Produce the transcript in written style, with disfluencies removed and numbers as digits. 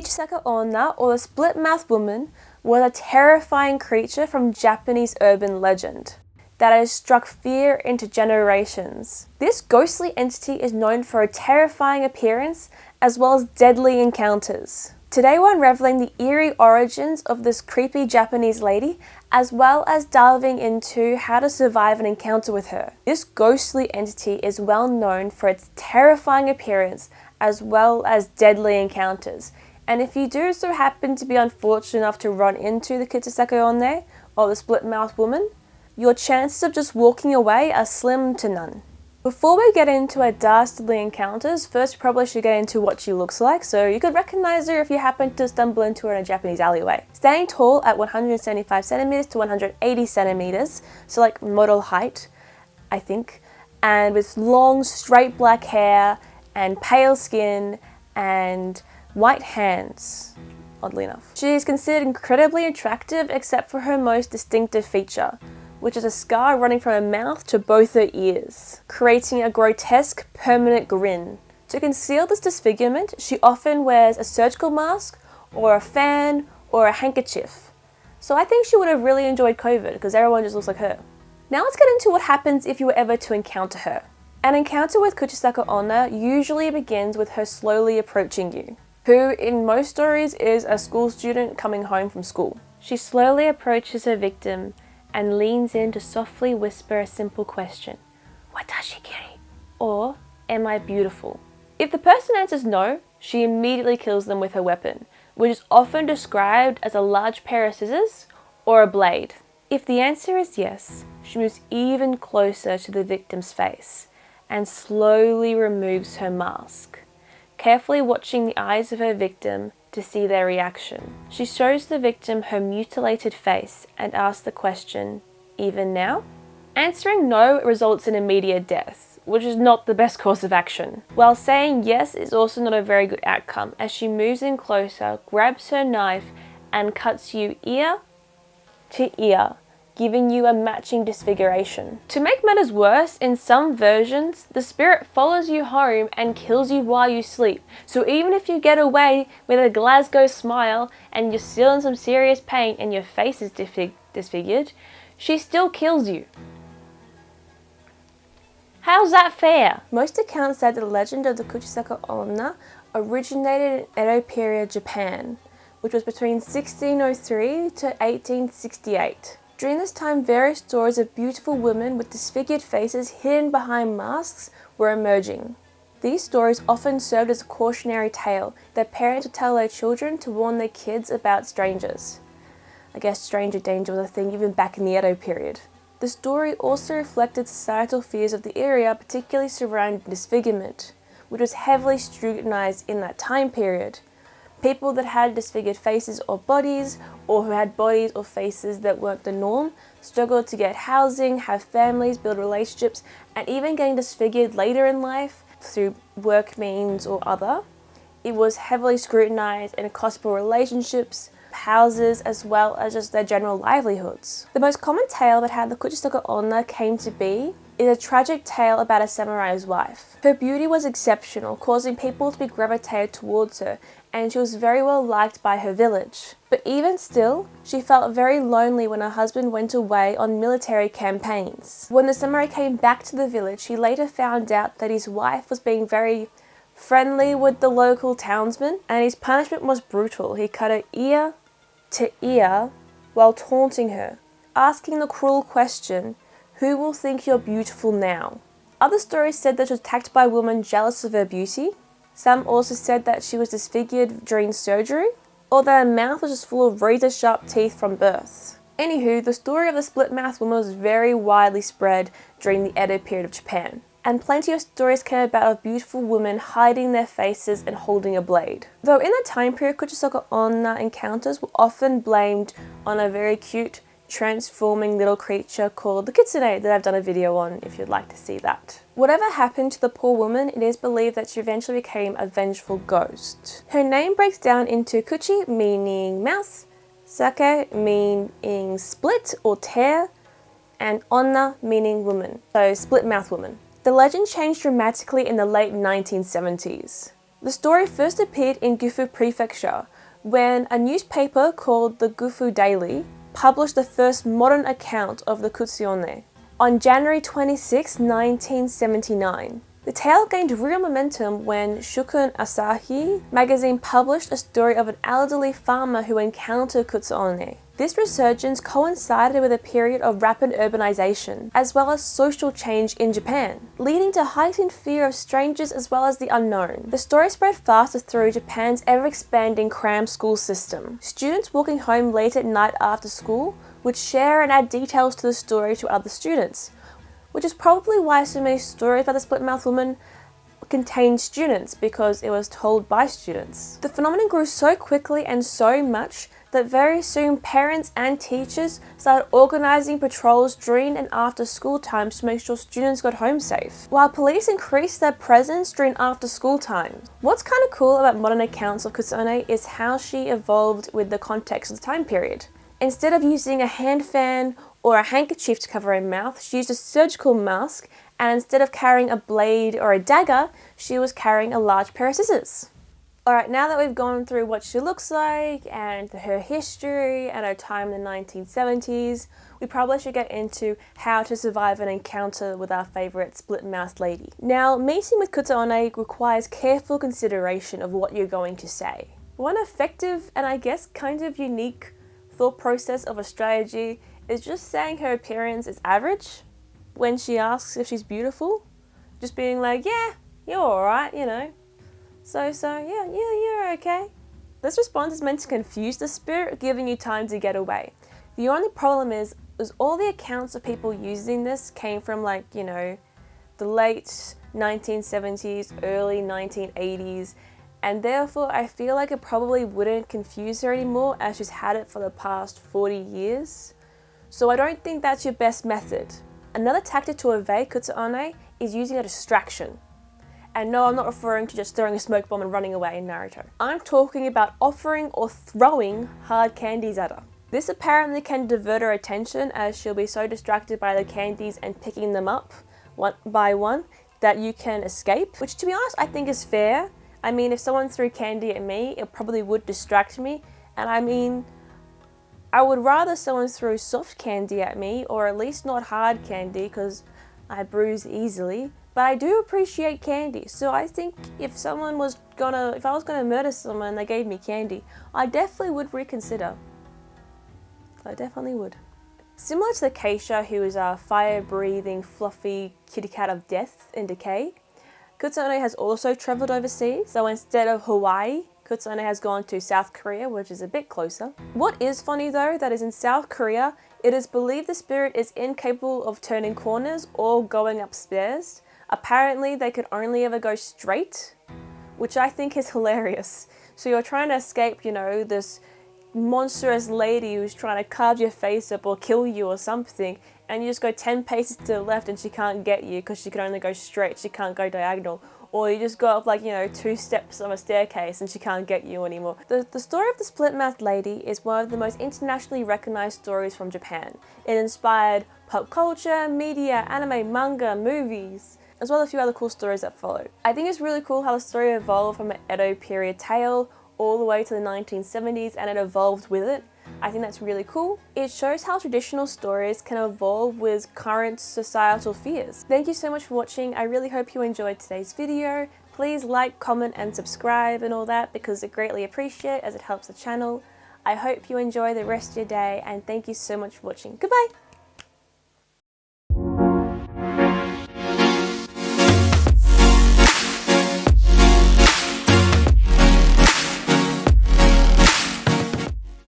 Kuchisake-onna, or the Split-Mouthed Woman, was a terrifying creature from Japanese urban legend that has struck fear into generations. This ghostly entity is known for a terrifying appearance as well as deadly encounters. Today we're unraveling the eerie origins of this creepy Japanese lady, as well as delving into how to survive an encounter with her. This ghostly entity is well known for its terrifying appearance as well as deadly encounters. And if you do so happen to be unfortunate enough to run into the Kuchisake-onna, or the Split-Mouthed Woman, your chances of just walking away are slim to none. Before we get into her dastardly encounters, first we probably should get into what she looks like, so you could recognize her if you happen to stumble into her in a Japanese alleyway. Standing tall at 175 centimeters to 180 centimeters, so like model height, I think, and with long straight black hair and pale skin and white hands, oddly enough. She is considered incredibly attractive except for her most distinctive feature, which is a scar running from her mouth to both her ears, creating a grotesque, permanent grin. To conceal this disfigurement, she often wears a surgical mask, or a fan, or a handkerchief. So I think she would have really enjoyed COVID, because everyone just looks like her. Now let's get into what happens if you were ever to encounter her. An encounter with Kuchisake-onna usually begins with her slowly approaching you, who in most stories is a school student coming home from school. She slowly approaches her victim and leans in to softly whisper a simple question, "Watashi kiri?" or "Am I beautiful?" If the person answers no, she immediately kills them with her weapon, which is often described as a large pair of scissors or a blade. If the answer is yes, she moves even closer to the victim's face and slowly removes her mask, carefully watching the eyes of her victim to see their reaction. She shows the victim her mutilated face and asks the question, "Even now?" Answering no results in immediate death, which is not the best course of action. While saying yes is also not a very good outcome, as she moves in closer, grabs her knife, and cuts you ear to ear, giving you a matching disfiguration. To make matters worse, in some versions, the spirit follows you home and kills you while you sleep. So even if you get away with a Glasgow smile and you're still in some serious pain and your face is disfigured, she still kills you. How's that fair? Most accounts say the legend of the Kuchisake-onna originated in Edo period Japan, which was between 1603 to 1868. During this time, various stories of beautiful women with disfigured faces hidden behind masks were emerging. These stories often served as a cautionary tale that parents would tell their children to warn their kids about strangers. I guess stranger danger was a thing even back in the Edo period. The story also reflected societal fears of the area, particularly surrounding disfigurement, which was heavily scrutinized in that time period. People that had disfigured faces or bodies, or who had bodies or faces that weren't the norm, struggled to get housing, have families, build relationships, and even getting disfigured later in life through work means or other. It was heavily scrutinized and cost for relationships, houses, as well as just their general livelihoods. The most common tale about how the Kuchisake-onna came to be is a tragic tale about a samurai's wife. Her beauty was exceptional, causing people to be gravitated towards her, and she was very well liked by her village. But even still, she felt very lonely when her husband went away on military campaigns. When the samurai came back to the village, he later found out that his wife was being very friendly with the local townsmen, and his punishment was brutal. He cut her ear to ear while taunting her, asking the cruel question, "Who will think you're beautiful now?" Other stories said that she was attacked by a woman jealous of her beauty. Some also said that she was disfigured during surgery, or that her mouth was just full of razor-sharp teeth from birth. Anywho, the story of the Split-Mouthed Woman was very widely spread during the Edo period of Japan, and plenty of stories came about of beautiful women hiding their faces and holding a blade. Though in that time period, Kuchisake-onna encounters were often blamed on a very cute, transforming little creature called the kitsune that I've done a video on if you'd like to see that. Whatever happened to the poor woman, it is believed that she eventually became a vengeful ghost. Her name breaks down into Kuchi, meaning mouth, Sake, meaning split or tear, and Onna, meaning woman, so split-mouthed woman. The legend changed dramatically in the late 1970s. The story first appeared in Gifu Prefecture when a newspaper called the Gifu Daily published the first modern account of the Kuchisake-onna on January 26, 1979. The tale gained real momentum when Shukun Asahi magazine published a story of an elderly farmer who encountered Kuchisake-onna. This resurgence coincided with a period of rapid urbanization, as well as social change in Japan, leading to heightened fear of strangers as well as the unknown. The story spread faster through Japan's ever-expanding cram school system. Students walking home late at night after school would share and add details to the story to other students, which is probably why so many stories about the Slit-Mouthed Woman contained students, because it was told by students. The phenomenon grew so quickly and so much that very soon parents and teachers started organising patrols during and after school times to make sure students got home safe, while police increased their presence during after school times. What's kind of cool about modern accounts of Kuchisake is how she evolved with the context of the time period. Instead of using a hand fan or a handkerchief to cover her mouth, she used a surgical mask, and instead of carrying a blade or a dagger, she was carrying a large pair of scissors. Alright, now that we've gone through what she looks like and her history and her time in the 1970s, we probably should get into how to survive an encounter with our favourite split-mouthed lady. Now, meeting with Kuchisake-onna requires careful consideration of what you're going to say. One effective and I guess kind of unique thought process of a strategy is just saying her appearance is average when she asks if she's beautiful. Just being like, yeah, you're alright, you know. So, yeah, you're okay. This response is meant to confuse the spirit, giving you time to get away. The only problem is all the accounts of people using this came from, like, you know, the late 1970s, early 1980s, and therefore I feel like it probably wouldn't confuse her anymore as she's had it for the past 40 years. So I don't think that's your best method. Another tactic to evade Kuchisake-onna is using a distraction. And no, I'm not referring to just throwing a smoke bomb and running away in Naruto. I'm talking about offering or throwing hard candies at her. This apparently can divert her attention, as she'll be so distracted by the candies and picking them up one by one that you can escape, which to be honest I think is fair. I mean, if someone threw candy at me, it probably would distract me, and I mean, I would rather someone threw soft candy at me, or at least not hard candy, because I bruise easily. But I do appreciate candy, so I think if I was gonna murder someone and they gave me candy, I definitely would reconsider. I definitely would. Similar to the Keisha, who is a fire-breathing, fluffy kitty cat of death and decay, Kuchisake-onna has also travelled overseas. So instead of Hawaii, Kuchisake-onna has gone to South Korea, which is a bit closer. What is funny though, that is in South Korea, it is believed the spirit is incapable of turning corners or going upstairs. Apparently they could only ever go straight, which I think is hilarious. So you're trying to escape, you know, this monstrous lady who's trying to carve your face up or kill you or something, and you just go 10 paces to the left and she can't get you because she can only go straight, she can't go diagonal. Or you just go up, like, you know, 2 steps of a staircase and she can't get you anymore. The story of the split-mouthed lady is one of the most internationally recognized stories from Japan. It inspired pop culture, media, anime, manga, movies, as well as a few other cool stories that followed. I think it's really cool how the story evolved from an Edo period tale all the way to the 1970s, and it evolved with it. I think that's really cool. It shows how traditional stories can evolve with current societal fears. Thank you so much for watching. I really hope you enjoyed today's video. Please like, comment and subscribe and all that, because I greatly appreciate it as it helps the channel. I hope you enjoy the rest of your day, and thank you so much for watching. Goodbye!